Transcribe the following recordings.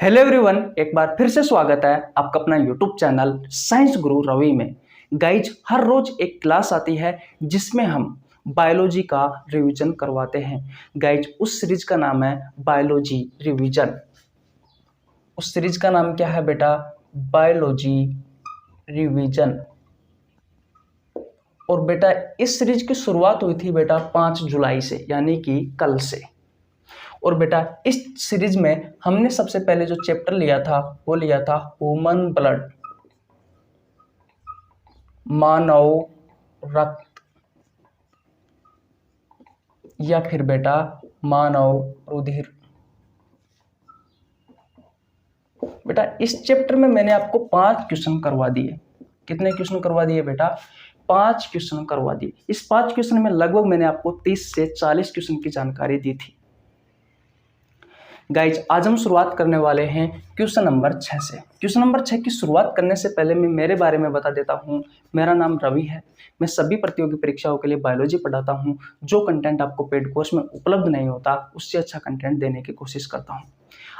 Hello everyone, एक बार फिर से स्वागत है आपका अपना यूट्यूब चैनल साइंस गुरु रवि में। गाइज, हर रोज एक क्लास आती है जिसमें हम बायोलॉजी का रिवीजन करवाते हैं। गाइज, उस सीरीज का नाम है बायोलॉजी रिवीजन। उस सीरीज का नाम क्या है बेटा? Biology revision. और बेटा, इस सीरीज की शुरुआत हुई थी बेटा 5 जुलाई से, यानी कि कल से। और बेटा, इस सीरीज में हमने सबसे पहले जो चैप्टर लिया था वो लिया था ह्यूमन ब्लड, मानव रक्त, या फिर बेटा मानव रुधिर। बेटा, इस चैप्टर में मैंने आपको 5 क्वेश्चन करवा दिए। कितने क्वेश्चन करवा दिए बेटा? 5 क्वेश्चन करवा दिए। इस 5 क्वेश्चन में लगभग मैंने आपको 30 से 40 क्वेश्चन की जानकारी दी थी। गाइज, आज हम शुरुआत करने वाले हैं क्वेश्चन नंबर 6 से। क्वेश्चन नंबर 6 की शुरुआत करने से पहले मैं मेरे बारे में बता देता हूँ। मेरा नाम रवि है। मैं सभी प्रतियोगी परीक्षाओं के लिए बायोलॉजी पढ़ाता हूँ। जो कंटेंट आपको पेड कोर्स में उपलब्ध नहीं होता, उससे अच्छा कंटेंट देने की कोशिश करता हूँ।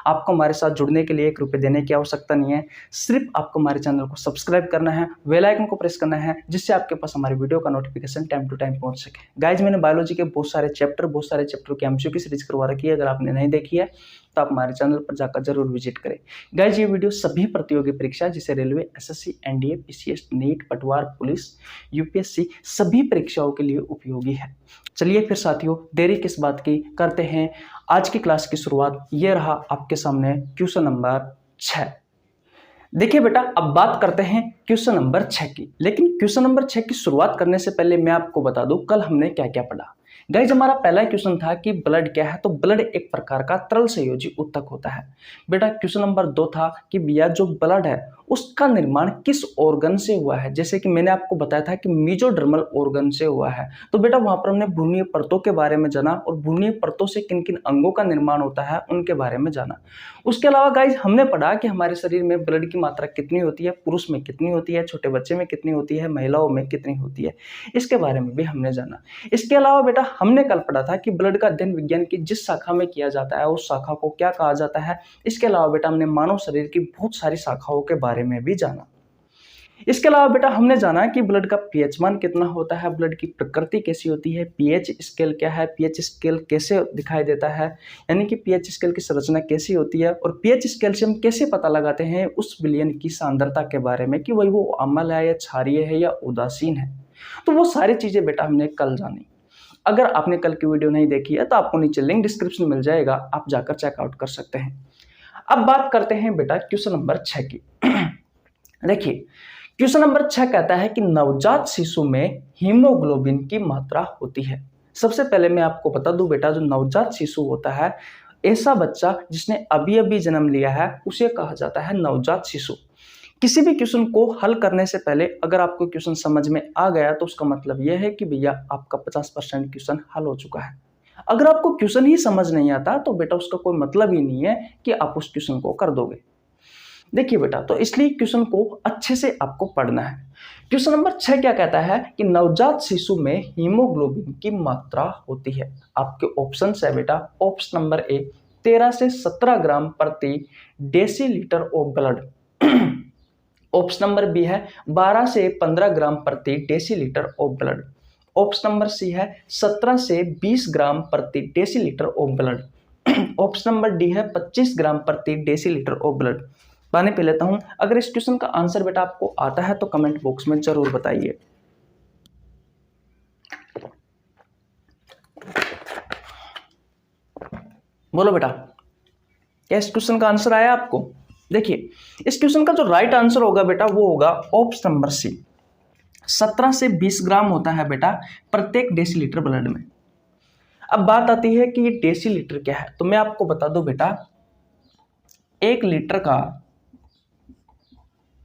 आपको हमारे साथ जुड़ने के लिए 1 रुपये देने की आवश्यकता नहीं है। सिर्फ आपको हमारे चैनल को सब्सक्राइब करना है, बेल आइकन को प्रेस करना है, जिससे आपके पास हमारी वीडियो का नोटिफिकेशन टाइम टू टाइम पहुंच सके। गाइज, मैंने बायोलॉजी के बहुत सारे चैप्टर की एमसीक्यू की सीरीज करवा रखी है। अगर आपने नहीं देखी है तो आप हमारे चैनल पर जाकर जरूर विजिट करें। गाइज, ये वीडियो सभी प्रतियोगी परीक्षा जैसे railway, SSC, NDA, PCS, NEET, पटवार, पुलिस, यूपीएससी सभी परीक्षाओं के लिए उपयोगी है। चलिए फिर साथियों, देरी किस बात की, करते हैं आज की क्लास की शुरुआत। ये रहा आपके सामने क्वेश्चन नंबर 6। देखिए बेटा, अब बात करते हैं क्वेश्चन नंबर 6 की। लेकिन क्वेश्चन नंबर 6 की शुरुआत करने से पहले मैं आपको बता दूं कल हमने क्या क्या पढ़ा। गाइज, हमारा पहला क्वेश्चन था कि ब्लड क्या है। तो ब्लड एक प्रकार का तरल संयोजी ऊतक होता है। बेटा, क्वेश्चन नंबर 2 था कि भैया जो ब्लड है उसका निर्माण किस ऑर्गन से हुआ है। जैसे कि मैंने आपको बताया था कि मेसोडर्मल ऑर्गन से हुआ है। तो बेटा, वहां पर हमने भ्रूणीय परतों के बारे में जाना और भ्रूणीय परतों से किन किन अंगों का निर्माण होता है उनके बारे में जाना। उसके अलावा गाइज, हमने पढ़ा कि हमारे शरीर में ब्लड की मात्रा कितनी होती है, पुरुष में कितनी होती है, छोटे बच्चे में कितनी होती है, महिलाओं में कितनी होती है, इसके बारे में भी हमने जाना। इसके अलावा बेटा, हमने कल पढ़ा था कि ब्लड का अध्ययन विज्ञान की जिस शाखा में किया जाता है उस शाखा को क्या कहा जाता है। इसके अलावा बेटा, हमने मानव शरीर की बहुत सारी शाखाओं के बारे में भी जाना। इसके अलावा बेटा, हमने जाना कि ब्लड का पीएच मान कितना होता है, ब्लड की प्रकृति कैसी होती है, पीएच स्केल क्या है, पीएच स्केल कैसे दिखाई देता है, यानी कि पीएच स्केल की संरचना कैसी होती है, और पीएच स्केल से हम कैसे पता लगाते हैं उस विलयन की सांद्रता के बारे में कि वही वो अम्ल है या क्षारीय है या उदासीन है। तो वो सारी चीजें बेटा हमने कल जानी। अगर आपने कल की वीडियो नहीं देखी है तो आपको नीचे लिंक डिस्क्रिप्शन मिल जाएगा, आप जाकर चेकआउट कर सकते हैं। अब बात करते हैं बेटा क्वेश्चन नंबर 6 की। देखिए, क्वेश्चन नंबर 6 कहता है कि नवजात शिशु में हीमोग्लोबिन की मात्रा होती है। सबसे पहले मैं आपको बता दूं बेटा, जो नवजात शिशु होता है, ऐसा बच्चा जिसने अभी अभी जन्म लिया है उसे कहा जाता है नवजात शिशु। किसी भी क्वेश्चन को हल करने से पहले अगर आपको क्वेश्चन समझ में आ गया तो उसका मतलब यह है कि भैया आपका 50% क्वेश्चन हल हो चुका है। अगर आपको क्वेश्चन ही समझ नहीं आता तो बेटा उसका कोई मतलब ही नहीं है कि आप उस क्वेश्चन को कर दोगे। देखिए बेटा, तो इसलिए क्वेश्चन को अच्छे से आपको पढ़ना है। क्वेश्चन नंबर 6 क्या कहता है कि नवजात शिशु में हीमोग्लोबिन की मात्रा होती है। आपके ऑप्शन है बेटा, ऑप्शन नंबर ए 13 से 17 ग्राम प्रति decilitre of blood. Option number B है 12 से 15 ग्राम प्रति decilitre of blood. Option number C है 17 से 20 ग्राम प्रति decilitre of blood. Option number D है 25 ग्राम प्रति डेसीलीटर ऑफ ब्लड। पानी पी लेता हूं। अगर इस क्वेश्चन का आंसर बेटा आपको आता है तो कमेंट बॉक्स में जरूर बताइए। बोलो बेटा, क्या इस क्वेश्चन का आंसर आया आपको? देखिए, इस क्वेश्चन का जो राइट आंसर होगा बेटा वो होगा ऑप्शन नंबर सी, 17 से 20 ग्राम होता है बेटा प्रत्येक डेसीलीटर ब्लड में। अब बात आती है कि ये डेसीलीटर क्या है, तो मैं आपको बता दूं बेटा, 1 लीटर का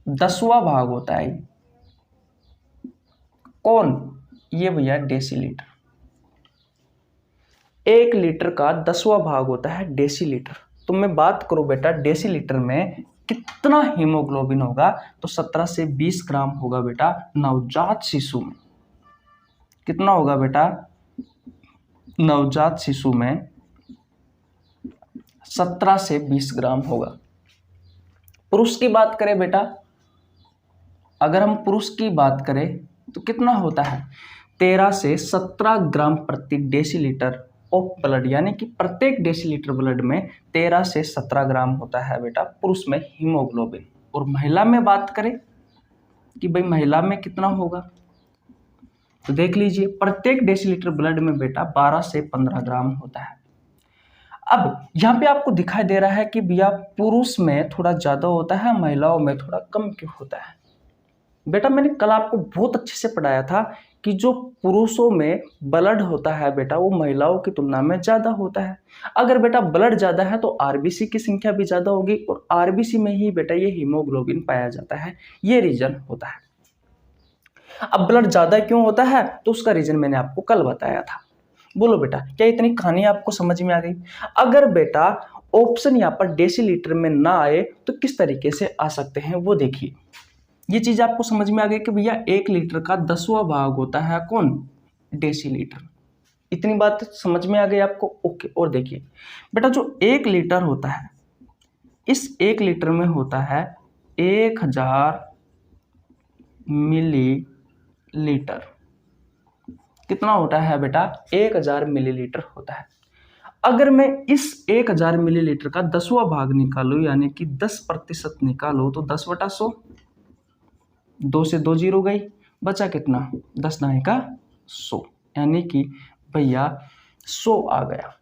10वां भाग होता है। कौन? ये भैया डेसीलीटर। 1 लीटर का 10वां भाग होता है डेसीलीटर। तो मैं बात करूं बेटा डेसीलीटर में कितना हीमोग्लोबिन होगा, तो 17 से 20 ग्राम होगा बेटा नवजात शिशु में। कितना होगा बेटा? नवजात शिशु में 17 से 20 ग्राम होगा। पुरुष की बात करें बेटा, अगर हम पुरुष की बात करें तो कितना होता है, 13 से 17 ग्राम प्रति डेसीलीटर ऑफ ब्लड, यानी कि प्रत्येक डेसीलीटर ब्लड में 13 से 17 ग्राम होता है बेटा पुरुष में हीमोग्लोबिन। और महिला में बात करें कि भाई महिला में कितना होगा, तो देख लीजिए प्रत्येक डेसीलीटर ब्लड में बेटा 12 से 15 ग्राम होता है। अब यहाँ पे आपको दिखाई दे रहा है कि भैया पुरुष में थोड़ा ज़्यादा होता है, महिलाओं में थोड़ा कम क्यों होता है। बेटा मैंने कल आपको बहुत अच्छे से पढ़ाया था कि जो पुरुषों में ब्लड होता है बेटा वो महिलाओं की तुलना में ज़्यादा होता है। अगर बेटा ब्लड ज़्यादा है तो आरबीसी की संख्या भी ज़्यादा होगी और आरबीसी में ही बेटा ये हीमोग्लोबिन पाया जाता है, ये रीजन होता है। अब ब्लड ज़्यादा क्यों होता है तो उसका रीजन मैंने आपको कल बताया था। बोलो बेटा क्या इतनी कहानी आपको समझ में आ गई। अगर बेटा ऑप्शन यहाँ पर डेसीलीटर में ना आए तो किस तरीके से आ सकते हैं वो देखिए। ये चीज आपको समझ में आ गई कि भैया 1 लीटर का 10वां भाग होता है कौन, डेसीलीटर। इतनी बात समझ में आ गई आपको। ओके, और देखिए बेटा जो 1 लीटर होता है, इस 1 लीटर में होता है 1000 मिलीलीटर। कितना होता है बेटा, 1000 मिलीलीटर होता है। अगर मैं इस 1000 मिलीलीटर का 10वां भाग निकालूं यानी कि 10% निकालो तो 10/100, 2 से 2 जीरो गई, बचा कितना 10 9 का 100, यानी कि भैया 100 आ गया,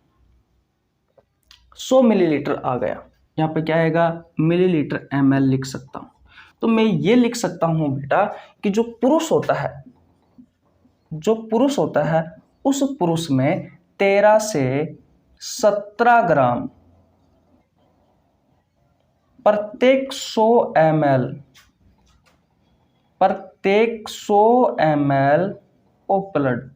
100 मिलीलीटर आ गया। यहाँ पे क्या आएगा, मिलीलीटर ml लिख सकता हूँ। तो मैं ये लिख सकता हूँ बेटा कि जो पुरुष होता है उस पुरुष में 13 से 17 ग्राम प्रत्येक 100 ml ऑफ ब्लड,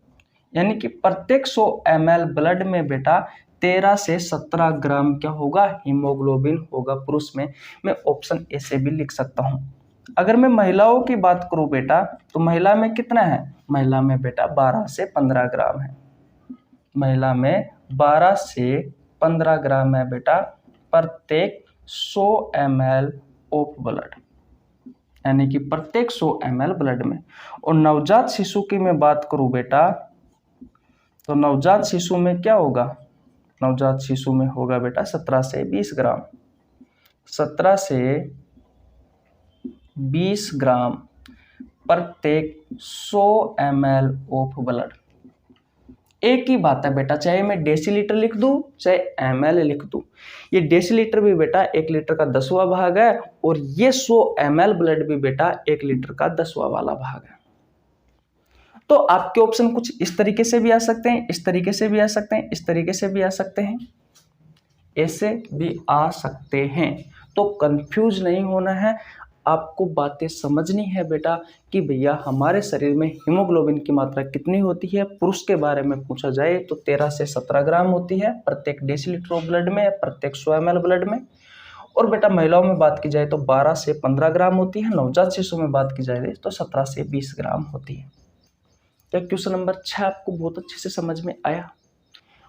यानी कि प्रत्येक 100 ml ब्लड में बेटा 13 से 17 ग्राम क्या होगा, हीमोग्लोबिन होगा पुरुष में। मैं ऑप्शन ए से भी लिख सकता हूं। अगर मैं महिलाओं की बात करूं बेटा तो महिला में कितना है, महिला में बेटा 12 से 15 ग्राम है। महिला में 12 से 15 ग्राम है बेटा प्रत्येक 100 ml ऑफ ब्लड, यानी कि प्रत्येक 100 ml ब्लड में। और नवजात शिशु की मैं बात करूं बेटा तो नवजात शिशु में क्या होगा, नवजात शिशु में होगा बेटा 17 से 20 ग्राम, 17 से 20 ग्राम प्रत्येक 100 ml ऑफ ब्लड। एक ही बात है बेटा, चाहे मैं डेसीलीटर लिख दूं चाहे ml लिख दूं, ये डेसीलीटर भी बेटा 1 लीटर का 10वां भाग है और ये 100 ml ब्लड भी बेटा 1 लीटर का 10वां वाला भाग है। तो आपके ऑप्शन कुछ इस तरीके से भी आ सकते हैं, इस तरीके से भी आ सकते हैं, इस तरीके से भी आ सकते हैं, ऐसे भी आ सकते हैं। तो कंफ्यूज नहीं होना है, आपको बातें समझनी है बेटा कि भैया हमारे शरीर में हीमोग्लोबिन की मात्रा कितनी होती है। पुरुष के बारे में पूछा जाए तो 13 से 17 ग्राम होती है प्रत्येक डेसीलीटर ऑफ ब्लड में, प्रत्येक 100 ml ब्लड में। और बेटा महिलाओं में बात की जाए तो 12 से 15 ग्राम होती है, नवजात शिशु में बात की जाए तो 17 से 20 ग्राम होती है। तो क्वेश्चन नंबर 6 आपको बहुत अच्छे से समझ में आया।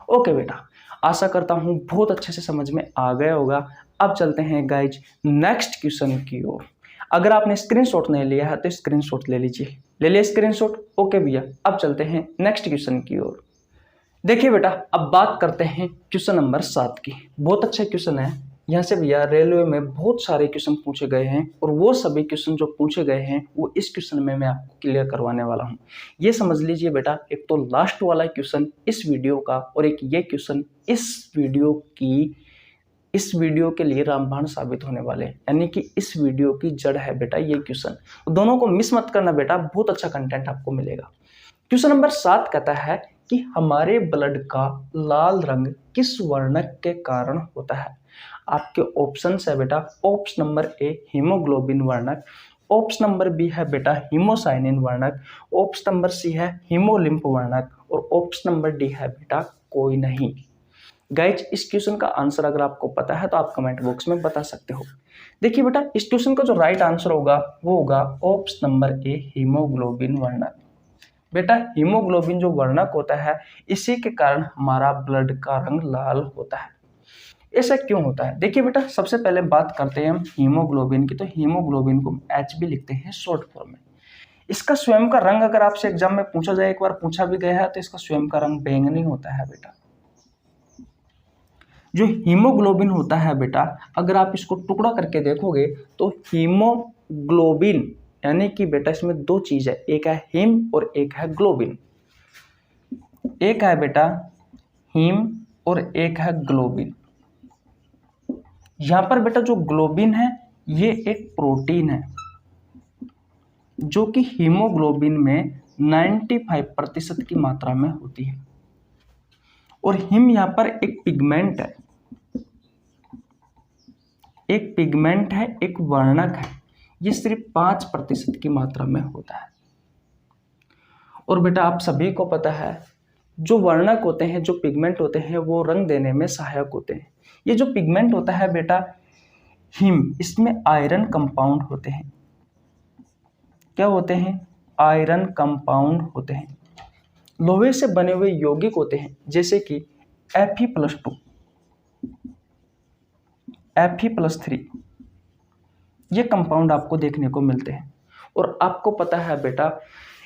ओके बेटा, आशा करता हूँ बहुत अच्छे से समझ में आ गया होगा। अब चलते हैं गाइज नेक्स्ट क्वेश्चन की ओर। अगर आपने स्क्रीनशॉट नहीं लिया है तो स्क्रीनशॉट ले लीजिए, ले लिया स्क्रीनशॉट। ओके भैया, अब चलते हैं नेक्स्ट क्वेश्चन की ओर। देखिए बेटा, अब बात करते हैं क्वेश्चन नंबर 7 की। बहुत अच्छा क्वेश्चन है। यहाँ से भैया रेलवे में बहुत सारे क्वेश्चन पूछे गए हैं और वो सभी क्वेश्चन जो पूछे गए हैं वो इस क्वेश्चन में मैं आपको क्लियर करवाने वाला हूँ। ये समझ लीजिए बेटा, एक तो लास्ट वाला क्वेश्चन इस वीडियो का और एक ये क्वेश्चन इस वीडियो के लिए रामबाण साबित होने वाले, यानी कि इस वीडियो की जड़ है बेटा ये क्वेश्चन। दोनों को मिस मत करना बेटा, बहुत अच्छा कंटेंट आपको मिलेगा। क्वेश्चन नंबर 7 कहता है कि हमारे ब्लड का लाल रंग किस वर्णक के कारण होता है। आपके ऑप्शन है बेटा, ऑप्शन नंबर ए हीमोग्लोबिन वर्णक, ऑप्शन नंबर बी है बेटा हीमोसाइनिन वर्णक, ऑप्शन नंबर सी है हीमोलिम्फ वर्णक और ऑप्शन नंबर डी है बेटा कोई नहीं। गाइज इस क्वेश्चन का आंसर अगर आपको पता है तो आप कमेंट बॉक्स में बता सकते हो। देखिए बेटा, इस क्वेश्चन का जो राइट आंसर होगा वो होगा ऑप्शन नंबर ए हीमोग्लोबिन वर्णक। बेटा हीमोग्लोबिन जो वर्णक होता है इसी के कारण हमारा ब्लड का रंग लाल होता है। ऐसा क्यों होता है? देखिए बेटा, सबसे पहले बात करते हैं हम हीमोग्लोबिन की। तो हीमोग्लोबिन को एच भी लिखते हैं शॉर्ट फॉर्म में। इसका स्वयं का रंग अगर आपसे एग्जाम में पूछा जाए, एक बार पूछा भी गया है, तो इसका स्वयं का रंग बैंगनी होता है बेटा। जो हीमोग्लोबिन होता है बेटा, अगर आप इसको टुकड़ा करके देखोगे तो हीमोग्लोबिन यानी कि बेटा इसमें दो चीज है, एक है हीम और एक है ग्लोबिन। एक है बेटा हीम और एक है ग्लोबिन। यहां पर बेटा जो ग्लोबिन है ये एक प्रोटीन है जो कि हीमोग्लोबिन में 95% की मात्रा में होती है, और हीम यहां पर एक पिगमेंट है, एक वर्णक है। ये सिर्फ 5% की मात्रा में होता है। और बेटा आप सभी को पता है जो वर्णक होते हैं, जो पिगमेंट होते हैं, वो रंग देने में सहायक होते हैं। ये जो पिगमेंट होता है बेटा हीम, इसमें आयरन कंपाउंड होते हैं। क्या होते हैं? आयरन कंपाउंड होते हैं। लोहे से बने हुए यौगिक होते हैं, जैसे कि Fe+2, Fe+3, ये कंपाउंड आपको देखने को मिलते हैं। और आपको पता है बेटा,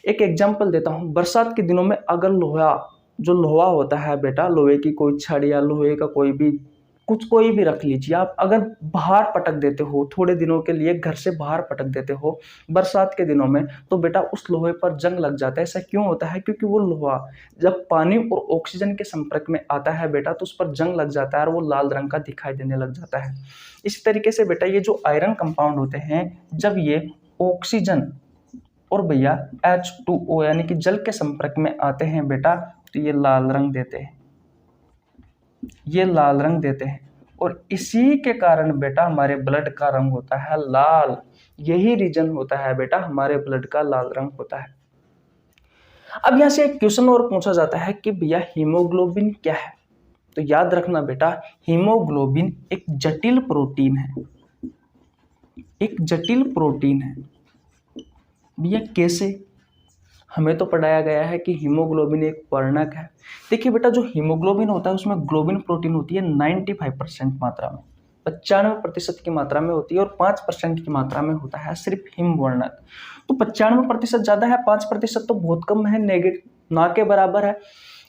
एक एग्जांपल देता हूं, बरसात के दिनों में अगर लोहा होता है बेटा, लोहे की कोई छड़ या लोहे का कोई भी रख लीजिए आप, अगर बाहर पटक देते हो, थोड़े दिनों के लिए घर से बाहर पटक देते हो बरसात के दिनों में, तो बेटा उस लोहे पर जंग लग जाता है। ऐसा क्यों होता है? क्योंकि वो लोहा जब पानी और ऑक्सीजन के संपर्क में आता है बेटा, तो उस पर जंग लग जाता है और वो लाल रंग का दिखाई देने लग जाता है। इसी तरीके से बेटा ये जो आयरन कंपाउंड होते हैं, जब ये ऑक्सीजन और भैया H2O यानी कि जल के संपर्क में आते हैं बेटा, तो ये लाल रंग देते हैं। और इसी के कारण बेटा हमारे ब्लड का रंग होता है लाल। यही रीजन होता है बेटा हमारे ब्लड का लाल रंग होता है। अब यहां से एक क्वेश्चन और पूछा जाता है कि भैया हीमोग्लोबिन क्या है? तो याद रखना बेटा, हीमोग्लोबिन एक जटिल प्रोटीन है। भैया कैसे? हमें तो पढ़ाया गया है कि हीमोग्लोबिन एक वर्णक है। देखिए बेटा, जो हीमोग्लोबिन होता है उसमें ग्लोबिन प्रोटीन होती है 95% मात्रा में, 95% की मात्रा में होती है, और 5% की मात्रा में होता है सिर्फ हिम वर्णक। तो 95% ज्यादा है, 5% तो बहुत कम है, नेगेटिव ना के बराबर है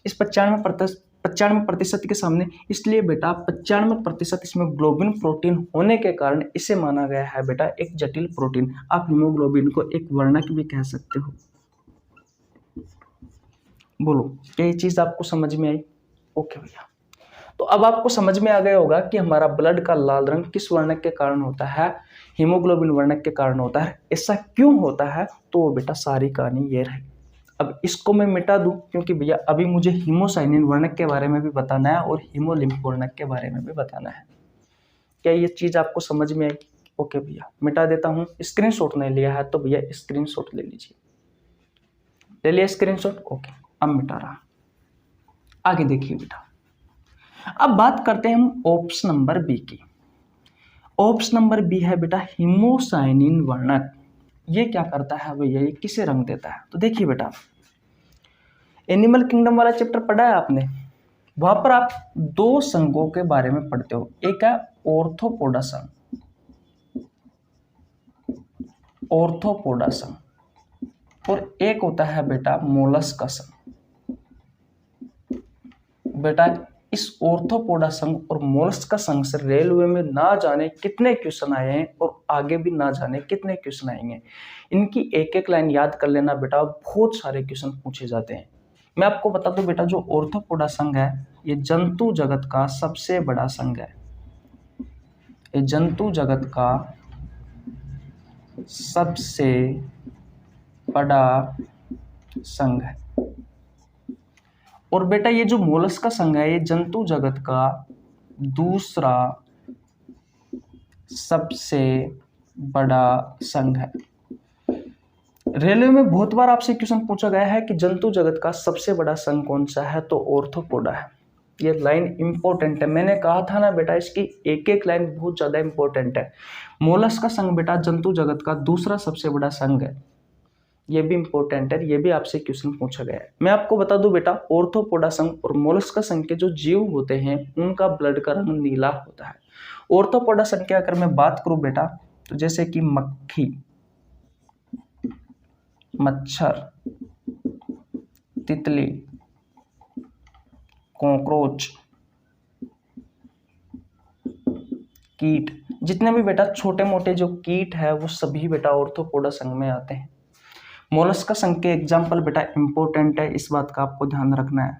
इस 95% के सामने। इसलिए बेटा 95% इसमें ग्लोबिन प्रोटीन होने के कारण इसे माना गया है बेटा एक जटिल प्रोटीन। आप हीमोग्लोबिन को एक वर्णक भी कह सकते हो। बोलो, क्या ये चीज आपको समझ में आई? ओके भैया, तो अब आपको समझ में आ गया होगा कि हमारा ब्लड का लाल रंग किस वर्णक के कारण होता है? हीमोग्लोबिन वर्णक के कारण होता है। ऐसा क्यों होता है? तो वो बेटा सारी कहानी ये रही। अब इसको मैं मिटा दूं, क्योंकि भैया अभी मुझे हीमोसाइनिन वर्णक के बारे में भी बताना है और हीमोलिम्फ वर्णक के बारे में भी बताना है। क्या ये चीज आपको समझ में आई? ओके भैया, मिटा देता हूँ। स्क्रीनशॉट नहीं लिया है तो भैया स्क्रीनशॉट ले लीजिए। ले लिया स्क्रीनशॉट? ओके, अब मिटा रहा। आगे देखिए बेटा, अब बात करते हैं हम ऑप्शन नंबर बी की। ऑप्शन नंबर बी है बेटा हीमोसाइनिन वर्णक। ये क्या करता है भैया? ये किसे रंग देता है? तो देखिए बेटा, एनिमल किंगडम वाला चैप्टर पढ़ा है आपने, वहां पर आप दो संघों के बारे में पढ़ते हो। एक है ऑर्थोपोडा संघ, और एक होता है बेटा मोलस्का संघ। बेटा इस ऑर्थोपोडा संघ और मोलस्का संघ से रेलवे में ना जाने कितने क्वेश्चन आए हैं और आगे भी ना जाने कितने क्वेश्चन आएंगे। इनकी एक एक लाइन याद कर लेना बेटा, बहुत सारे क्वेश्चन पूछे जाते हैं। मैं आपको बता दूं बेटा, जो ऑर्थोपोडा संघ है ये जंतु जगत का सबसे बड़ा संघ है। ये जंतु जगत का सबसे बड़ा संघ है। और बेटा ये जो मोलस्का संघ है ये जंतु जगत का दूसरा सबसे बड़ा संघ है। रेलवे में बहुत बार आपसे क्वेश्चन पूछा गया है कि जंतु जगत का सबसे बड़ा संघ कौन सा है? तो ऑर्थोपोडा है। ये लाइन इंपॉर्टेंट है, मैंने कहा था ना बेटा, इसकी एक एक लाइन बहुत ज्यादा इंपॉर्टेंट है। मोलस्का संघ बेटा जंतु जगत का दूसरा सबसे बड़ा संघ है। ये भी इंपॉर्टेंट है, ये भी आपसे क्वेश्चन पूछा गया है। मैं आपको बता दूं बेटा, ऑर्थोपोडा संघ और मोलस्का संघ के जो जीव होते हैं उनका ब्लड का रंग नीला होता है। ऑर्थोपोडा संघ की अगर मैं बात करूं बेटा, तो जैसे कि मक्खी, मच्छर, तितली, कॉकरोच, कीट, जितने भी बेटा छोटे मोटे जो कीट है वो सभी बेटा ऑर्थोपोडा संघ में आते हैं। मोलस्का संघ के एग्जाम्पल बेटा इंपॉर्टेंट है, इस बात का आपको ध्यान रखना है।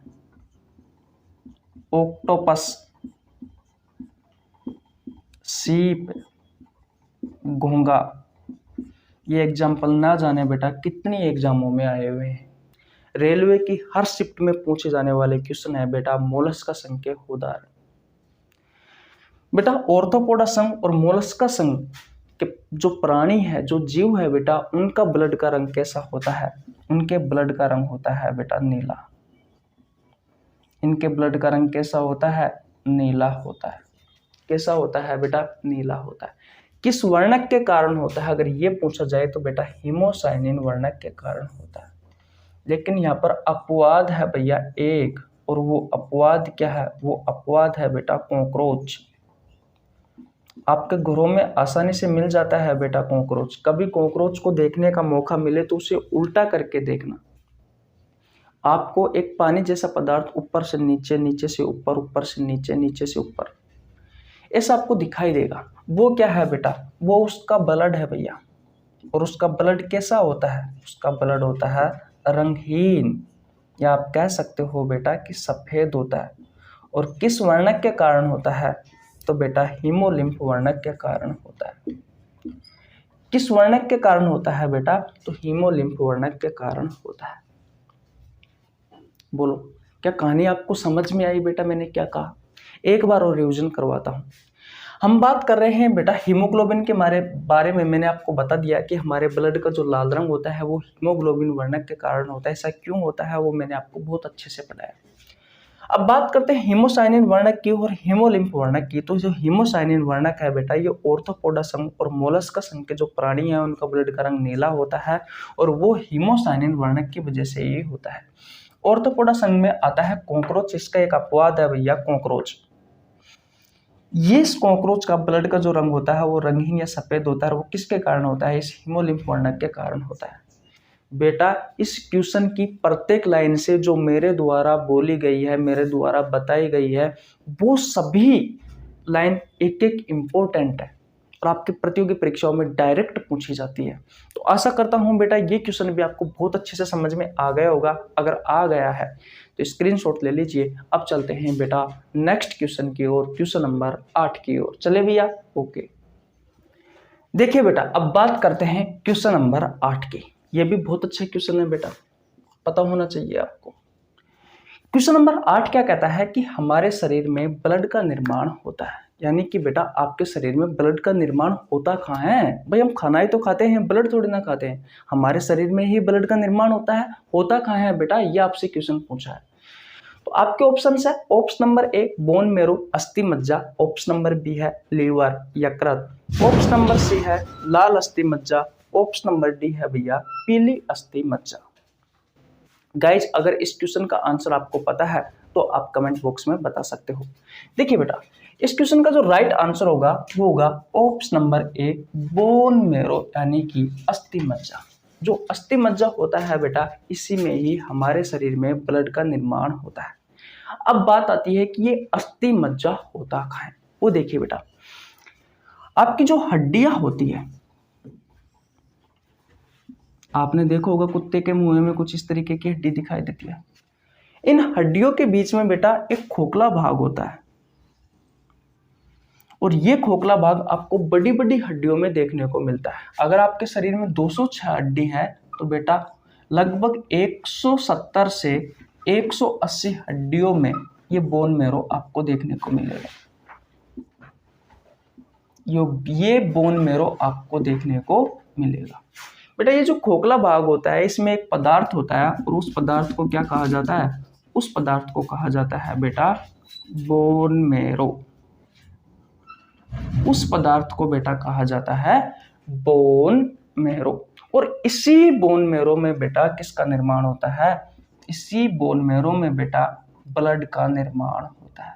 ऑक्टोपस, सीप, घोंगा, ये एग्जाम्पल ना जाने बेटा कितनी एग्जामों में आए हुए हैं। रेलवे की हर शिफ्ट में पूछे जाने वाले क्वेश्चन है बेटा मोलस्का संघ के उदाहरण। बेटा ऑर्थोपोडा संघ और मोलस्का संघ के जो प्राणी है, जो जीव है बेटा, उनका ब्लड का रंग कैसा होता है? उनके ब्लड का रंग होता है बेटा नीला। इनके ब्लड का रंग कैसा होता है? नीला होता है। कैसा होता है बेटा? नीला होता है। किस वर्णक के कारण होता है अगर ये पूछा जाए तो बेटा हीमोसाइनिन वर्णक के कारण होता है। लेकिन यहाँ पर अपवाद है भैया एक, और वो अपवाद क्या है? वो अपवाद है बेटा कॉकरोच। आपके घरों में आसानी से मिल जाता है बेटा कॉकरोच। कभी कॉकरोच को देखने का मौका मिले तो उसे उल्टा करके देखना। आपको एक पानी जैसा पदार्थ ऊपर से नीचे, नीचे से ऊपर, ऊपर से नीचे, नीचे से ऊपर, ऐसा आपको दिखाई देगा। वो क्या है बेटा? वो उसका ब्लड है भैया। और उसका ब्लड कैसा होता है? उसका ब्लड होता है रंगहीन, या आप कह सकते हो बेटा कि सफेद होता है। और किस वर्णक के कारण होता है? तो बेटा हीमोलिम्फ वर्णक के कारण होता है। किस वर्णक के कारण होता है बेटा? तो हीमोलिम्फ वर्णक के कारण होता है। बोलो, क्या कहानी आपको समझ में आई बेटा? मैंने क्या कहा, एक बार और रिवीजन करवाता हूँ। हम बात कर रहे हैं बेटा हीमोग्लोबिन के बारे में। मैंने आपको बता दिया कि हमारे ब्लड का जो लाल रंग होता है वो हीमोग्लोबिन वर्णक के कारण होता है। ऐसा क्यों होता है वो मैंने आपको बहुत अच्छे से बताया। अब बात करते हैं हीमोसाइनिन वर्णक की और हीमोलिम्फ वर्णक की। तो जो हीमोसाइनिन वर्णक है बेटा, ये ऑर्थोपोडा संघ और मोलस्का संघ के जो प्राणी है उनका ब्लड का रंग नीला होता है, और वो हीमोसाइनिन वर्णक की वजह से ही होता है। ऑर्थोपोडा संघ में आता है कॉकरोच। इसका एक अपवाद है भैया कॉकरोच। ये इस कॉकरोच का ब्लड का जो रंग होता है वो रंगहीन या सफेद होता है। वो किसके कारण होता है? इस हीमोलिम्फ वर्णक के कारण होता है। बेटा इस क्वेश्चन की प्रत्येक लाइन से जो मेरे द्वारा बोली गई है, मेरे द्वारा बताई गई है, वो सभी लाइन एक एक इम्पोर्टेंट है और आपके प्रतियोगी परीक्षाओं में डायरेक्ट पूछी जाती है। तो आशा करता हूं बेटा ये क्वेश्चन भी आपको बहुत अच्छे से समझ में आ गया होगा। अगर आ गया है तो स्क्रीनशॉट ले लीजिए। अब चलते हैं बेटा नेक्स्ट क्वेश्चन की ओर, क्वेश्चन नंबर 8 की ओर। चले भैया, ओके। देखिए बेटा, अब बात करते हैं क्वेश्चन नंबर 8 की। ये भी बहुत अच्छा क्वेश्चन है बेटा, पता होना चाहिए आपको। क्वेश्चन नंबर 8 क्या कहता है कि हमारे शरीर में ब्लड का निर्माण होता है। यानी कि बेटा आपके शरीर में ब्लड का निर्माण होता कहाँ है? भाई हम खाना ही तो खाते हैं, ब्लड थोड़ी ना खाते हैं। हमारे शरीर में ही ब्लड का निर्माण होता है। होता कहाँ है बेटा? ये आपसे क्वेश्चन पूछा है। तो आपके ऑप्शन है, option number A bone marrow अस्थि मज्जा, ऑप्शन नंबर बी है लीवर यकृत, ऑप्शन नंबर सी है लाल अस्थि मज्जा, ऑप्शन नंबर डी है भैया पीली अस्थि मज्जा। गाइज अगर इस क्वेश्चन का आंसर आपको पता है तो आप कमेंट बॉक्स में बता सकते हो। देखिए बेटा, इस क्वेश्चन का जो राइट आंसर होगा वो होगा option number A bone marrow, यानी कि अस्थि मज्जा। जो अस्थि मज्जा होता है बेटा, इसी में ही हमारे शरीर में ब्लड का निर्माण होता है। अब बात आती है कि ये अस्थि मज्जा होता कहाँ है। वो देखिए बेटा, आपकी जो हड्डियां होती है, आपने देखा होगा कुत्ते के मुंह में कुछ इस तरीके की हड्डी दिखाई देती है। इन हड्डियों के बीच में बेटा एक खोखला भाग होता है, और ये खोखला भाग आपको बड़ी बड़ी हड्डियों में देखने को मिलता है। अगर आपके शरीर में 206 हड्डी है तो बेटा लगभग 170 से 180 हड्डियों में ये बोन मेरो आपको देखने को मिलेगा। ये बोन मेरो आपको देखने को मिलेगा। बेटा ये जो खोखला भाग होता है, इसमें एक पदार्थ होता है, और उस पदार्थ को क्या कहा जाता है? उस पदार्थ को कहा जाता है बेटा बोन मेरो। उस पदार्थ को बेटा कहा जाता है बोन मेरो। और इसी बोन मेरो में बेटा किसका निर्माण होता है? इसी बोन मेरो में बेटा ब्लड का निर्माण होता है।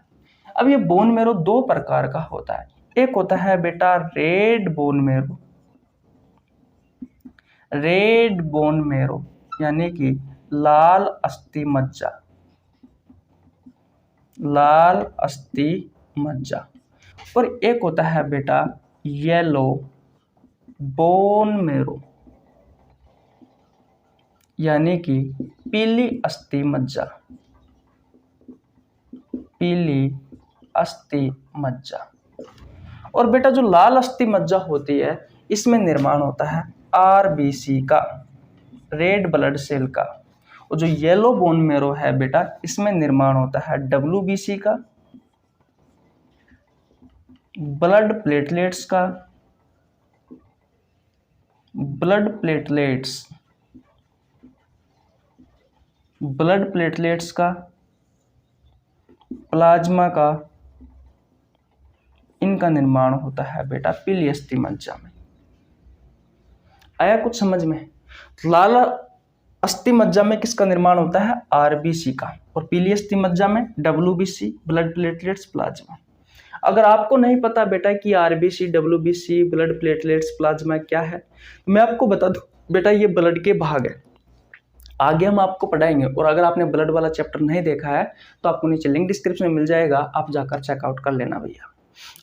अब ये बोन मेरो दो प्रकार का होता है। एक होता है बेटा red bone marrow, red bone marrow यानी कि लाल अस्थि मज्जा, लाल अस्थि मज्जा। और एक होता है बेटा येलो बोन मेरो यानी कि पीली अस्थि मज्जा, पीली अस्थि मज्जा। और बेटा जो लाल अस्थि मज्जा होती है इसमें निर्माण होता है आरबीसी का, रेड ब्लड सेल का। और जो येलो बोन मेरो है बेटा इसमें निर्माण होता है डब्ल्यूबीसी का, ब्लड प्लेटलेट्स का, ब्लड प्लेटलेट्स, ब्लड प्लेटलेट्स का, प्लाज्मा का, इनका निर्माण होता है बेटा पीली अस्थि मज्जा में। आया कुछ समझ में? लाल अस्थि मज्जा में किसका निर्माण होता है? आरबीसी का। और पीली अस्थि मज्जा में डब्ल्यूबीसी, ब्लड प्लेटलेट्स, प्लाज्मा। अगर आपको नहीं पता बेटा कि RBC, WBC, blood platelets, plasma क्या है, मैं आपको बता दूं बेटा ये ब्लड के भाग है। आगे हम आपको पढ़ाएंगे। और अगर आपने ब्लड वाला चैप्टर नहीं देखा है तो आपको नीचे लिंक डिस्क्रिप्शन में मिल जाएगा, आप जाकर चेकआउट कर लेना भैया।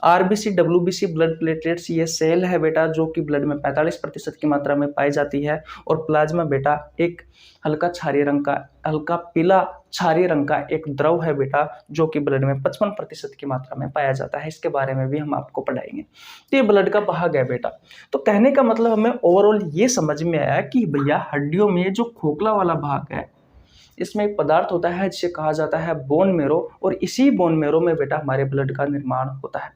आरबीसी, डब्ल्यूबीसी, ब्लड प्लेटलेट्स ये सेल है बेटा जो कि ब्लड में 45% की मात्रा में पाई जाती है। और प्लाज्मा बेटा एक हल्का क्षारीय रंग का, हल्का पीला क्षारीय रंग का एक द्रव है बेटा जो कि ब्लड में 55% की मात्रा में पाया जाता है। इसके बारे में भी हम आपको पढ़ाएंगे। तो ये ब्लड का भाग है बेटा। तो कहने का मतलब हमें ओवरऑल ये समझ में आया कि भैया हड्डियों में जो खोखला वाला भाग है इसमें एक पदार्थ होता है जिसे कहा जाता है बोन मेरो। और इसी बोन मेरो में बेटा हमारे ब्लड का निर्माण होता है।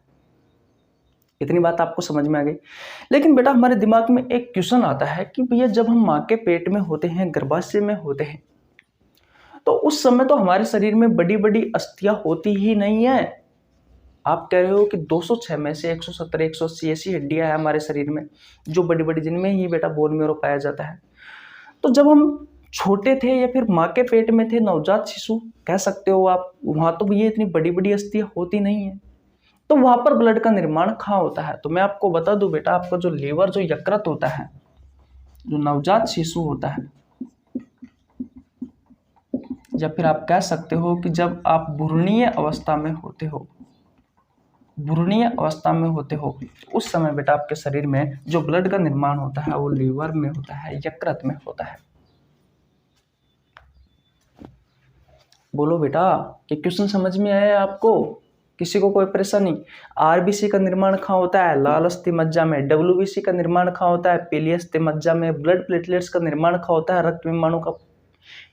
इतनी बात आपको समझ में आ गई। लेकिन बेटा हमारे दिमाग में एक क्वेश्चन आता है कि भैया जब हम माँ के पेट में होते हैं, गर्भाशय में होते हैं, तो उस समय तो हमारे शरीर में बड़ी बड़ी अस्थियां होती ही नहीं है। आप कह रहे हो कि 206 में से 170 180 ऐसी हड्डियां हैं हमारे शरीर में जो बड़ी बड़ी, जिनमें ही बेटा बोन मेरो पाया जाता है। तो जब हम छोटे थे या फिर माँ के पेट में थे, नवजात शिशु कह सकते हो आप, वहां तो ये इतनी बड़ी बड़ी अस्थियां होती नहीं है। तो वहां पर ब्लड का निर्माण कहाँ होता है? तो मैं आपको बता दूं बेटा, आपका जो लीवर, जो यकृत होता है, जो नवजात शिशु होता है, या फिर आप कह सकते हो कि जब आप भ्रूणीय अवस्था में होते हो, भ्रूणीय अवस्था में होते हो, उस समय बेटा आपके शरीर में जो ब्लड का निर्माण होता है वो लीवर में होता है, यकृत में होता है। बोलो बेटा कि क्वेश्चन समझ में आया आपको? किसी को कोई परेशानी? आरबीसी का निर्माण कहाँ होता है? लाल अस्थि मज्जा में। डब्ल्यूबीसी का निर्माण कहाँ होता है? पीली अस्थि मज्जा में। ब्लड प्लेटलेट्स का निर्माण कहाँ होता है? रक्त विमाणु का,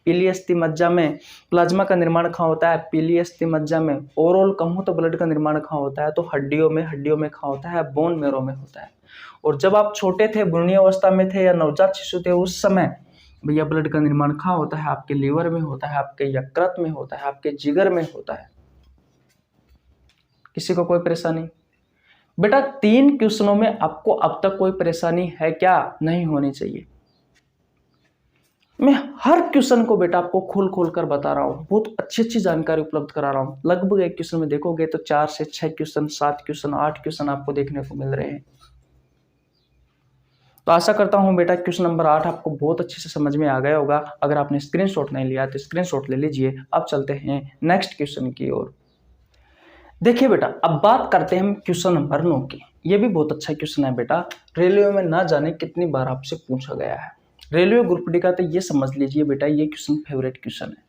पीली अस्थि मज्जा में। प्लाज्मा का निर्माण कहाँ होता है? पीली अस्थि मज्जा में। ओवरऑल कहूँ तो ब्लड का निर्माण कहाँ होता है? तो हड्डियों में। हड्डियों में कहाँ होता है? बोन मेरो में होता है। और जब आप छोटे थे, भ्रूणीय अवस्था में थे या नवजात शिशु थे, उस समय भैया ब्लड का निर्माण कहाँ होता है? आपके लीवर में होता है, आपके यकृत में होता है, आपके जिगर में होता है। किसी को कोई परेशानी? बेटा 3 क्वेश्चनों में आपको अब तक कोई परेशानी है क्या? नहीं होनी चाहिए। मैं हर क्वेश्चन को बेटा आपको खोल खोल कर बता रहा हूँ, बहुत अच्छी अच्छी जानकारी उपलब्ध करा रहा हूँ। लगभग एक क्वेश्चन में देखोगे तो 4 से 6 क्वेश्चन, 7 क्वेश्चन, 8 क्वेश्चन आपको देखने को मिल रहे हैं। तो आशा करता हूँ बेटा क्वेश्चन नंबर 8 आपको बहुत अच्छे से समझ में आ गया होगा। अगर आपने स्क्रीनशॉट नहीं लिया तो स्क्रीनशॉट ले लीजिए। अब चलते हैं नेक्स्ट क्वेश्चन की ओर। देखिए बेटा, अब बात करते हैं हम क्वेश्चन नंबर 9 की। ये भी बहुत अच्छा क्वेश्चन है बेटा, रेलवे में ना जाने कितनी बार आपसे पूछा गया है। रेलवे ग्रुप डी का तो ये समझ लीजिए बेटा ये क्वेश्चन फेवरेट क्वेश्चन है।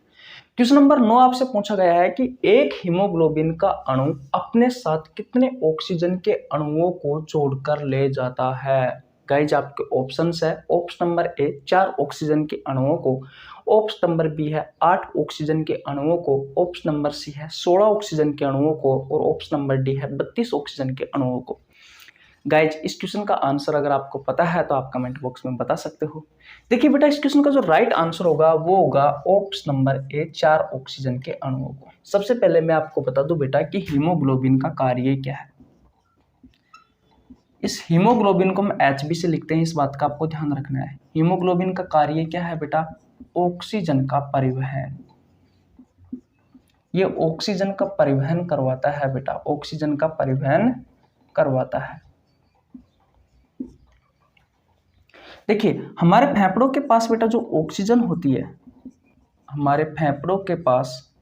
क्वेश्चन नंबर 9 आपसे पूछा गया है कि एक हीमोग्लोबिन का अणु अपने साथ कितने ऑक्सीजन के अणुओं को जोड़कर ले जाता है? गाइज आपके ऑप्शंस है, ऑप्शन नंबर ए 4 ऑक्सीजन के अणुओं को, ऑप्शन नंबर बी है 8 ऑक्सीजन के अणुओं को, ऑप्शन नंबर सी है 16 ऑक्सीजन के अणुओं को, और ऑप्शन नंबर डी है 32 ऑक्सीजन के अणुओं को। गाइज इस क्वेश्चन का आंसर अगर आपको पता है तो आप कमेंट बॉक्स में बता सकते हो। देखिए बेटा इस क्वेश्चन का जो राइट आंसर होगा वो होगा ऑप्शन नंबर ए 4 ऑक्सीजन के अणुओं को। सबसे पहले मैं आपको बता दूं बेटा कि हीमोग्लोबिन का कार्य क्या है। इस हीमोग्लोबिन को हम HB से लिखते हैं, इस बात का आपको ध्यान रखना है। हीमोग्लोबिन का कार्य क्या है बेटा? ऑक्सीजन का परिवहन। ये ऑक्सीजन का परिवहन करवाता है बेटा, ऑक्सीजन का परिवहन करवाता है। देखिए हमारे फेफड़ों के पास बेटा जो ऑक्सीजन होती है, हमारे फेफड़ों के पास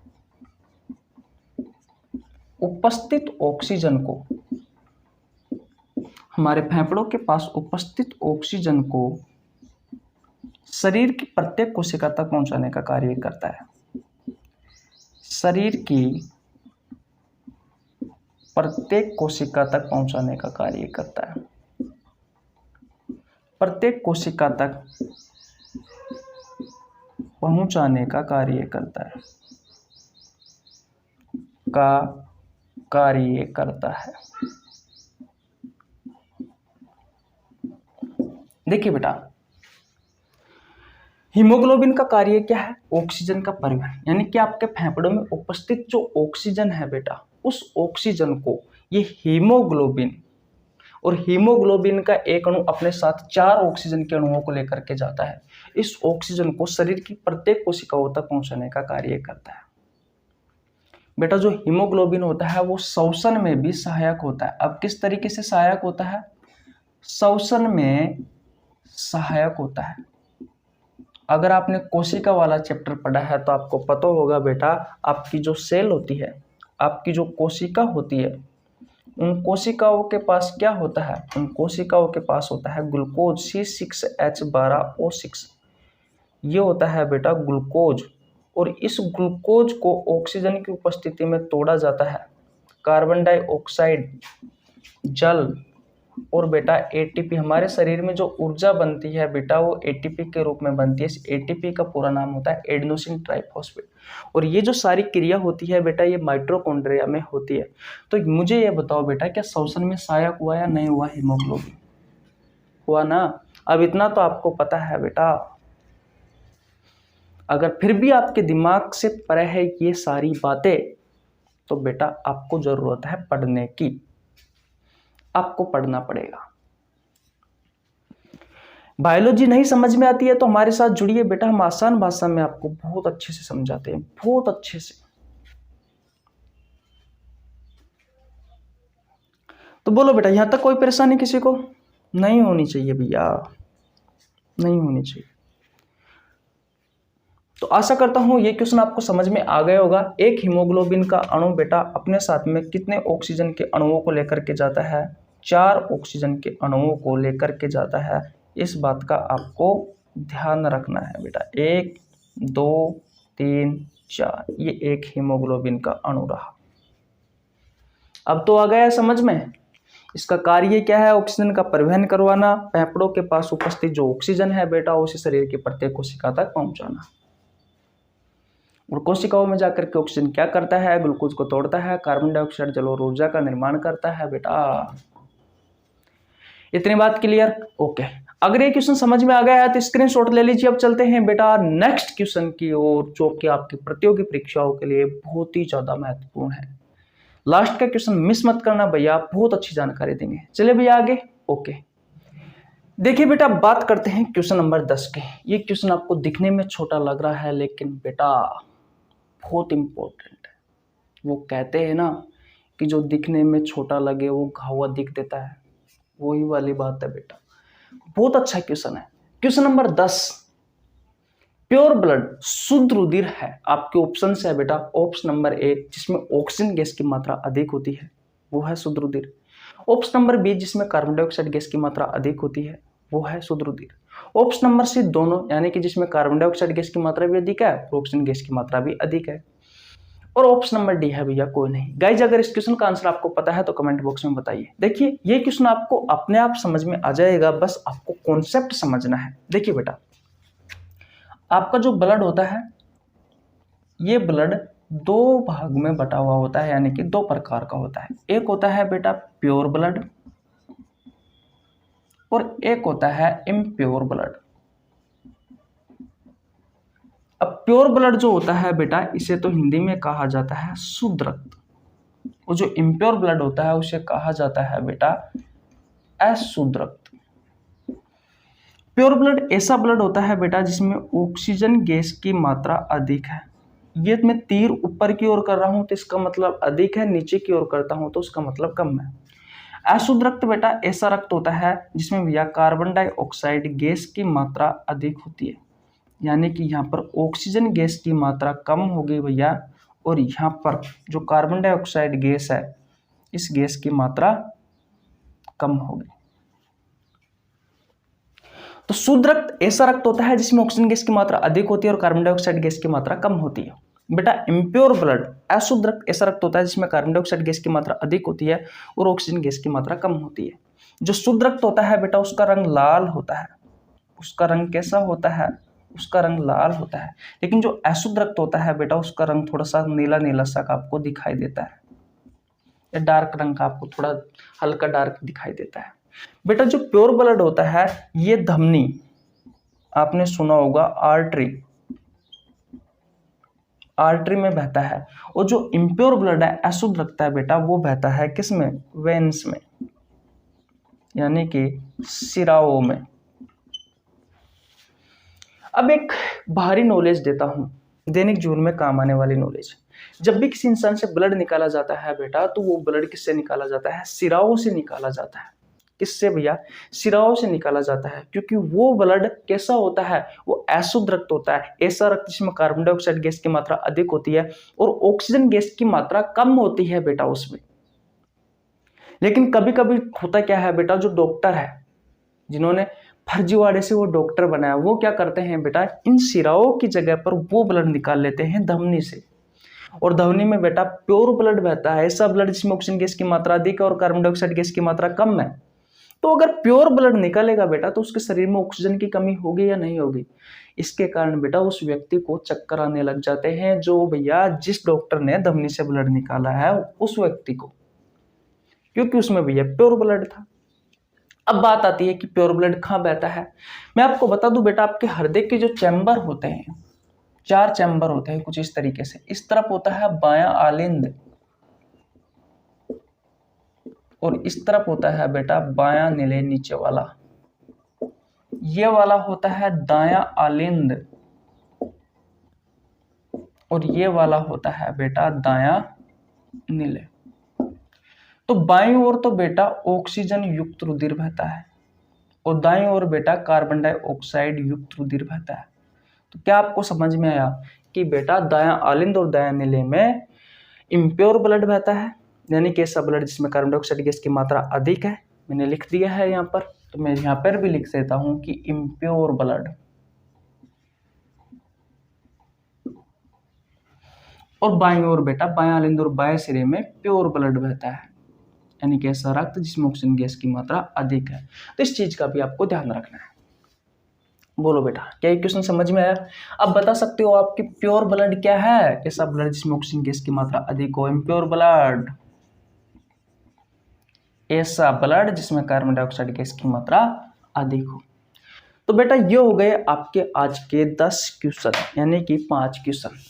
उपस्थित ऑक्सीजन को, हमारे फेफड़ों के पास उपस्थित ऑक्सीजन को शरीर की प्रत्येक कोशिका तक पहुंचाने का कार्य करता है। शरीर की प्रत्येक कोशिका तक पहुंचाने का कार्य करता है। प्रत्येक कोशिका तक पहुंचाने का कार्य करता है, कार्य करता है। देखिए बेटा हीमोग्लोबिन का कार्य क्या है? ऑक्सीजन का परिवहन, यानी कि आपके फेफड़ों में उपस्थित जो ऑक्सीजन है बेटा, उस ऑक्सीजन को ये हीमोग्लोबिन, और हीमोग्लोबिन का एक अणु अपने साथ 4 ऑक्सीजन के अणुओं को लेकर के जाता है। इस ऑक्सीजन को शरीर की प्रत्येक कोशिकाओं तक पहुंचाने का कार्य करता है। बेटा जो हीमोग्लोबिन होता है वो श्वसन में भी सहायक होता है। अब किस तरीके से सहायक होता है? श्वसन में सहायक होता है। अगर आपने कोशिका वाला चैप्टर पढ़ा है तो आपको पता होगा बेटा, आपकी जो सेल होती है, आपकी जो कोशिका होती है, उन कोशिकाओं के पास क्या होता है? उन कोशिकाओं के पास होता है ग्लूकोज C6H12O6। ये होता है बेटा ग्लूकोज, और इस ग्लूकोज को ऑक्सीजन की उपस्थिति में तोड़ा जाता है। कार्बन डाइऑक्साइड, जल और बेटा एटीपी, हमारे शरीर में जो ऊर्जा बनती है बेटा वो एटीपी के रूप में बनती है। इस एटीपी का पूरा नाम होता है एडेनोसिन ट्राइफॉस्फेट। और ये जो सारी क्रिया होती है बेटा ये माइटोकॉन्ड्रिया में होती है। तो मुझे ये बताओ बेटा, क्या श्वसन में सहायक हुआ या नहीं हुआ? हीमोग्लोबिन हुआ ना। अब इतना तो आपको पता है बेटा। अगर फिर भी आपके दिमाग से परे है ये सारी बातें, तो बेटा आपको जरूरत है पढ़ने की, आपको पढ़ना पड़ेगा। बायोलॉजी नहीं समझ में आती है तो हमारे साथ जुड़िए बेटा, हम आसान भाषा में आपको बहुत अच्छे से समझाते हैं, बहुत अच्छे से। तो बोलो बेटा, यहां तक कोई परेशानी किसी को नहीं होनी चाहिए भैया, नहीं होनी चाहिए। तो आशा करता हूं ये क्वेश्चन आपको समझ में आ गया होगा। एक हीमोग्लोबिन का अणु बेटा अपने साथ में कितने ऑक्सीजन के अणुओं को लेकर के जाता है? 4 ऑक्सीजन के अणुओं को लेकर के जाता है। इस बात का आपको ध्यान रखना है बेटा। 1 2 3 4, ये एक हीमोग्लोबिन का अणु रहा। अब तो आ गया समझ में। इसका कार्य क्या है? ऑक्सीजन का परिवहन करवाना, फेफड़ों के पास उपस्थित जो ऑक्सीजन है बेटा उसे शरीर की प्रत्येक कोशिका तक पहुंचाना। और कोशिकाओं में जाकर के ऑक्सीजन क्या करता है? ग्लूकोज को तोड़ता है, कार्बन डाइऑक्साइड जल और ऊर्जा का निर्माण करता है बेटा। इतनी बात क्लियर? ओके। अगर ये क्वेश्चन समझ में आ गया है तो स्क्रीनशॉट ले लीजिए। अब चलते हैं बेटा नेक्स्ट क्वेश्चन की ओर, जो कि आपकी प्रतियोगी परीक्षाओं के लिए बहुत ही ज्यादा महत्वपूर्ण है। लास्ट का क्वेश्चन मिस मत करना भैया, बहुत अच्छी जानकारी देंगे। चलिए भैया आगे। ओके, देखिए बेटा बात करते हैं क्वेश्चन नंबर 10 के। ये क्वेश्चन आपको दिखने में छोटा लग रहा है लेकिन बेटा बहुत इंपॉर्टेंट है। वो कहते हैं ना कि जो दिखने में छोटा लगे वो घावा दिख देता है, वही वाली बात है बेटा। बहुत अच्छा क्वेश्चन है। क्वेश्चन नंबर 10, प्योर ब्लड शुद्ध रुधिर है। आपके ऑप्शन है बेटा, ऑप्शन नंबर ए जिसमें ऑक्सीजन गैस की मात्रा अधिक होती है वो है शुद्ध रुधिर। ऑप्शन नंबर बी जिसमें कार्बन डाइऑक्साइड गैस की मात्रा अधिक होती है वो है शुद्ध रुधिर। ऑप्शन नंबर सी दोनों, यानी कि जिसमें कार्बन डाइऑक्साइड गैस की मात्रा भी अधिक है और ऑक्सीजन गैस की मात्रा भी अधिक है। और ऑप्शन नंबर डी है भैया कोई नहीं। गाइज अगर इस क्वेश्चन का आंसर आपको पता है तो कमेंट बॉक्स में बताइए। देखिए ये क्वेश्चन आपको अपने आप समझ में आ जाएगा, बस आपको कॉन्सेप्ट समझना है। देखिए बेटा, आपका जो ब्लड होता है ये ब्लड 2 भाग में बटा हुआ होता है, यानी कि 2 प्रकार का होता है। एक होता है बेटा प्योर ब्लड और एक होता है इम्प्योर ब्लड। अब प्योर ब्लड जो होता है बेटा इसे तो हिंदी में कहा जाता है शुद्ध रक्त, और जो इम्प्योर ब्लड होता है उसे कहा जाता है बेटा अशुद्ध रक्त। प्योर ब्लड ऐसा ब्लड होता है बेटा जिसमें ऑक्सीजन गैस की मात्रा अधिक है। ये मैं तीर ऊपर की ओर कर रहा हूं तो इसका मतलब अधिक है, नीचे की ओर करता हूं तो उसका मतलब कम है। अशुद्ध रक्त बेटा ऐसा रक्त होता है जिसमें भैया कार्बन डाइऑक्साइड गैस की मात्रा अधिक होती है, यानी कि यहाँ पर ऑक्सीजन गैस की मात्रा कम हो गई भैया, और यहाँ पर जो कार्बन डाइऑक्साइड गैस है इस गैस की मात्रा कम हो गई। तो शुद्ध रक्त ऐसा रक्त होता है जिसमें ऑक्सीजन गैस की मात्रा अधिक होती है और कार्बन डाइऑक्साइड गैस की मात्रा कम होती है। बेटा इम्प्योर ब्लड अशुद्ध रक्त ऐसा रक्त होता है जिसमें कार्बन डाइऑक्साइड गैस की मात्रा अधिक होती है और ऑक्सीजन गैस की मात्रा कम होती है। जो शुद्ध रक्त होता है बेटा उसका रंग लाल होता है। उसका रंग कैसा होता है? उसका रंग लाल होता है। लेकिन जो अशुद्ध रक्त होता है बेटा उसका रंग थोड़ा सा नीला नीला सा आपको दिखाई देता है, या डार्क रंग का आपको थोड़ा हल्का डार्क दिखाई देता है। बेटा जो प्योर ब्लड होता है ये धमनी, आपने सुना होगा आर्टरी में बहता है, और जो इम्प्योर ब्लड है अशुद्ध रक्त है बेटा वो बहता है किसमें? वेन्स में, यानी कि सिराओं में। अब एक बाहरी नॉलेज देता हूं, दैनिक जीवन में काम आने वाली नॉलेज। जब भी किसी इंसान से ब्लड निकाला जाता है बेटा तो वो ब्लड किससे निकाला जाता है? सिराओं से निकाला जाता है। किससे भैया? सिराओं से निकाला जाता है, क्योंकि वो ब्लड कैसा होता है? वो अशुद्ध रक्त होता है, ऐसा रक्त जिसमें कार्बन डाइऑक्साइड गैस की मात्रा अधिक होती है और ऑक्सीजन गैस की मात्रा कम होती है बेटा उसमें। लेकिन कभी कभी होता क्या है बेटा, जो डॉक्टर है जिन्होंने फर्जीवाड़े से वो डॉक्टर बनाया वो क्या करते हैं बेटा, इन सिराओं की जगह पर वो ब्लड निकाल लेते हैं धमनी से, और धमनी में बेटा प्योर ब्लड बहता है, ऐसा ब्लड जिसमें ऑक्सीजन गैस की मात्रा अधिक है और कार्बन डाइऑक्साइड गैस की मात्रा कम है। तो अगर प्योर ब्लड निकलेगा बेटा तो उसके शरीर में ऑक्सीजन की कमी होगी या नहीं होगी? इसके कारण बेटा उस व्यक्ति को चक्कर आने लग जाते हैं, जो भैया जिस डॉक्टर ने धमनी से ब्लड निकाला है उस व्यक्ति को, क्योंकि उसमें भैया प्योर ब्लड था। अब बात आती है कि प्योर ब्लड कहाँ बहता है। मैं आपको बता दूं बेटा, आपके हृदय के जो चैम्बर होते हैं, 4 चैम्बर होते हैं कुछ इस तरीके से। इस तरफ होता है बायां आलिंद और इस तरफ होता है बेटा बायां नीले नीचे वाला। ये वाला होता है दायां आलिंद और ये वाला होता है बेटा दायां नीले। तो बाईं ओर तो बेटा ऑक्सीजन युक्त रुधिर बहता है और दाईं ओर बेटा कार्बन डाइऑक्साइड युक्त रुधिर बहता है। तो क्या आपको समझ में आया कि बेटा दायां आलिंद और दायां नीले में इम्प्योर ब्लड बहता है, यानी कि ऐसा ब्लड जिसमें कार्बन डाइऑक्साइड गैस की मात्रा अधिक है। मैंने लिख दिया है यहाँ पर, तो मैं यहाँ पर भी लिख देता हूं कि इम्प्योर ब्लड। और बाईं ओर बेटा बायां आलिंद और बाएं सिरे में प्योर ब्लड बहता है, यानी कि ऐसा रक्त जिसमें ऑक्सीजन गैस की मात्रा अधिक है। तो इस चीज का भी आपको ध्यान रखना है। बोलो बेटा, क्या ये क्वेश्चन समझ में आया? अब बता सकते हो आपकी प्योर ब्लड क्या है? ऐसा ब्लड जिसमें ऑक्सीजन गैस की मात्रा अधिक हो, इम्प्योर ब्लड। ऐसा ब्लड जिसमें कार्बन डाइऑक्साइड गैस की मात्रा अधिक हो। तो बेटा ये हो गए आपके आज के 10 क्वेश्चन, यानी कि 5 क्वेश्चन।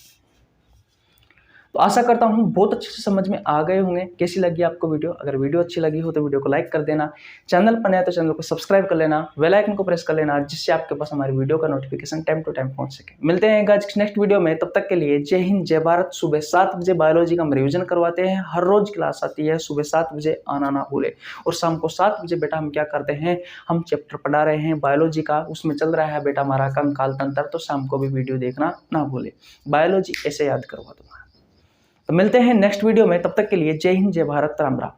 तो आशा करता हूँ बहुत अच्छे से समझ में आ गए होंगे। कैसी लगी आपको वीडियो? अगर वीडियो अच्छी लगी हो तो वीडियो को लाइक कर देना, चैनल पर नया तो चैनल को सब्सक्राइब कर लेना, बेल आइकन को प्रेस कर लेना, जिससे आपके पास हमारी वीडियो का नोटिफिकेशन टाइम टू टाइम पहुंच सके। मिलते हैं गाइस नेक्स्ट वीडियो में, तब तक के लिए जय हिंद जय भारत। सुबह 7 बजे बायोलॉजी का हम रिविजन करवाते हैं, हर रोज क्लास आती है, सुबह 7 बजे आना ना भूले। और शाम को 7 बजे बेटा हम क्या करते हैं, हम चैप्टर पढ़ा रहे हैं बायोलॉजी का, उसमें चल रहा है बेटा हमारा कंकाल तंत्र, तो शाम को भी वीडियो देखना ना भूले। बायोलॉजी ऐसे याद करवा दूंगा। तो मिलते हैं नेक्स्ट वीडियो में, तब तक के लिए जय हिंद जय भारत, राम राम।